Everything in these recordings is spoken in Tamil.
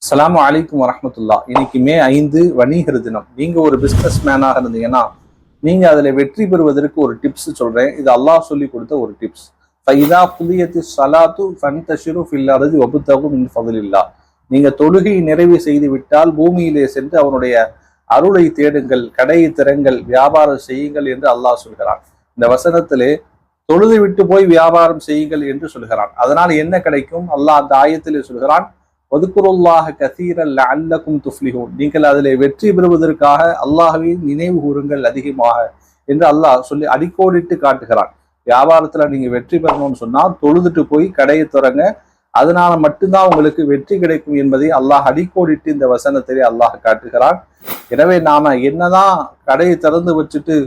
அஸ்ஸலாமு அலைக்கும் வரஹ்மத்துல்லாஹ். இன்னைக்கு மே 5 வணிகர் தினம். நீங்க ஒரு பிசினஸ் மேனாக இருந்தீங்கன்னா நீங்க அதுல வெற்றி பெறுவதற்கு ஒரு டிப்ஸ் சொல்றேன். இது அல்லாஹ் சொல்லி கொடுத்த ஒரு டிப்ஸ். ஃபைதா குலியத்தி ஸலாத்து ஃபன்தஷிரு ஃபில் அர்தி வப்தகு மின் ஃபضலில்லாஹ். நீங்க தொழுகை நிறைவு செய்து விட்டால் பூமியிலே சென்று அவனுடைய அருளை தேடுங்கள், கடையை திறங்கள், வியாபாரம் செய்யுங்கள் என்று அல்லாஹ் சொல்கிறான். இந்த வசனத்திலே தொழுது விட்டு போய் வியாபாரம் செய்யுங்கள் என்று சொல்கிறான். அதனால் என்ன கிடைக்கும்? அல்லாஹ் அந்த ஆயத்திலே சொல்கிறான், வதுக்குருல்லாஹ கஸீரன் லஅல்லகும் துஃப்லிஹூன். நீங்கள் அதிலே வெற்றி பெறுவதற்காக அல்லாஹ்வை நினைவு கூறுங்கள் அதிகமாக என்று அல்லாஹ் சொல்லி அடிக்கோடிட்டு காட்டுகிறான். வியாபாரத்துல நீங்க வெற்றி பெறணும்னு சொன்னா தொழுதுட்டு போய் கடையை திறங்க, அதனால மட்டும்தான் உங்களுக்கு வெற்றி கிடைக்கும் என்பதை அல்லாஹ் அடிக்கோடிட்டு இந்த வசனத்திலே அல்லாஹ் காட்டுகிறான். எனவே நாம என்னதான் கடையை திறந்து வச்சுட்டு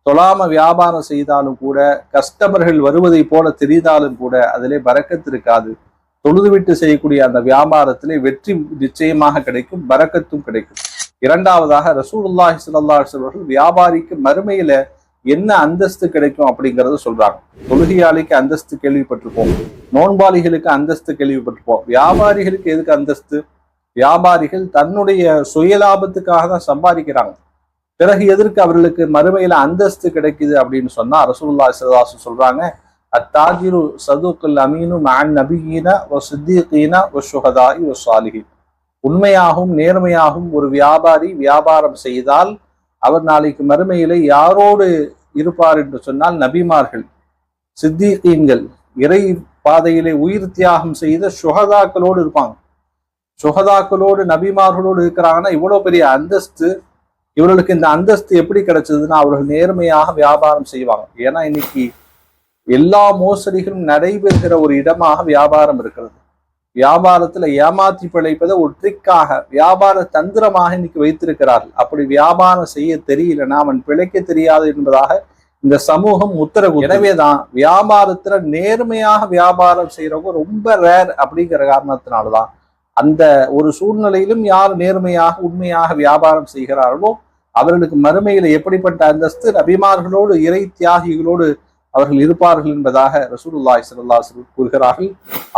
தொழாம வியாபாரம் செய்தாலும் கூட, கஸ்டமர்கள் வருவதை போல தெரிந்தாலும் கூட அதிலே பரக்கத்து இருக்காது. தொழுதுவிட்டு செய்யக்கூடிய அந்த வியாபாரத்திலே வெற்றி நிச்சயமாக கிடைக்கும், பரக்கத்தும் கிடைக்கும். இரண்டாவதாக ரசூலுல்லாஹி ஸல்லல்லாஹு அலைஹி வஸல்லம் அவர்கள் வியாபாரிக்கு மறுமையில என்ன அந்தஸ்து கிடைக்கும் அப்படிங்கறத சொல்றாங்க. தொழுகையாளிக்கு அந்தஸ்து கேள்விப்பட்டிருப்போம், நோன்பாளிகளுக்கு அந்தஸ்து கேள்விப்பட்டிருப்போம். வியாபாரிகளுக்கு எதுக்கு அந்தஸ்து? வியாபாரிகள் தன்னுடைய சுயலாபத்துக்காக தான் சம்பாதிக்கிறாங்க. பிறகு எதற்கு அவர்களுக்கு மறுமையில அந்தஸ்து கிடைக்குது அப்படின்னு சொன்னா ரசூலுல்லாஹி ஸல்லல்லாஹு அலைஹி வஸல்லம் சொல்றாங்க, அத்தாஜிரு சதுக்குல் அமீனு மஅன் நபியீன வ சித்தீகீன வ ஷுஹதாஇ வ ஸாலிஹீன். உண்மையாகவும் நேர்மையாகவும் ஒரு வியாபாரி வியாபாரம் செய்தால் அவர் நாளைக்கு மறுமையிலே யாரோடு இருப்பார் என்று சொன்னால் நபிமார்கள், சித்தீகீன்கள், இறை பாதையிலே உயிர் தியாகம் செய்த ஷுஹதாக்களோடு இருப்பாங்க. ஷுஹதாக்களோடு நபிமார்களோடு இருக்கிறாங்கன்னா இவ்வளவு பெரிய அந்தஸ்து. இவர்களுக்கு இந்த அந்தஸ்து எப்படி கிடைச்சதுன்னா அவர்கள் நேர்மையாக வியாபாரம் செய்வாங்க. ஏன்னா இன்னைக்கு எல்லா மோசடிகளும் நடைபெறுகிற ஒரு இடமாக வியாபாரம் இருக்கிறது. வியாபாரத்துல ஏமாற்றி பிழைப்பதை ஒரு ட்ரிக்காக, வியாபார தந்திரமாக இன்னைக்கு வைத்திருக்கிறார்கள். அப்படி வியாபாரம் செய்ய தெரியலன்னா அவன் பிழைக்க தெரியாது என்பதாக இந்த சமூகம் உத்தரவு. எனவேதான் வியாபாரத்துல நேர்மையாக வியாபாரம் செய்யறவங்க ரொம்ப ரேர். அப்படிங்கிற காரணத்தினால்தான் அந்த ஒரு சூழ்நிலையிலும் யார் நேர்மையாக உண்மையாக வியாபாரம் செய்கிறார்களோ அவர்களுக்கு மறுமையில எப்படிப்பட்ட அந்தஸ்து, நபிமார்களோடு இறை தியாகிகளோடு அவர்கள் இருப்பார்கள் என்பதாக ரசூலுல்லாஹி ஸல்லல்லாஹு அலைஹி வஸல்லம் கூறுகிறார்கள்.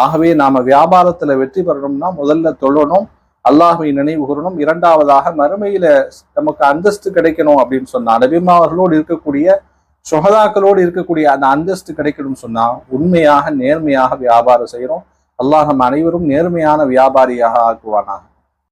ஆகவே நாம வியாபாரத்துல வெற்றி பெறணும்னா முதல்ல தொழணும், அல்லாஹ்வை நினைவு கூறணும். இரண்டாவதாக மறுமையில நமக்கு அந்தஸ்து கிடைக்கணும் அப்படின்னு சொன்னா, நபிமார்களோடு இருக்கக்கூடிய சுஹதாக்களோடு இருக்கக்கூடிய அந்த அந்தஸ்து கிடைக்கணும்னு சொன்னா உண்மையாக நேர்மையாக வியாபாரம் செய்யணும். அல்லாஹ் நம் அனைவரும் நேர்மையான வியாபாரியாக ஆக்குவானாக.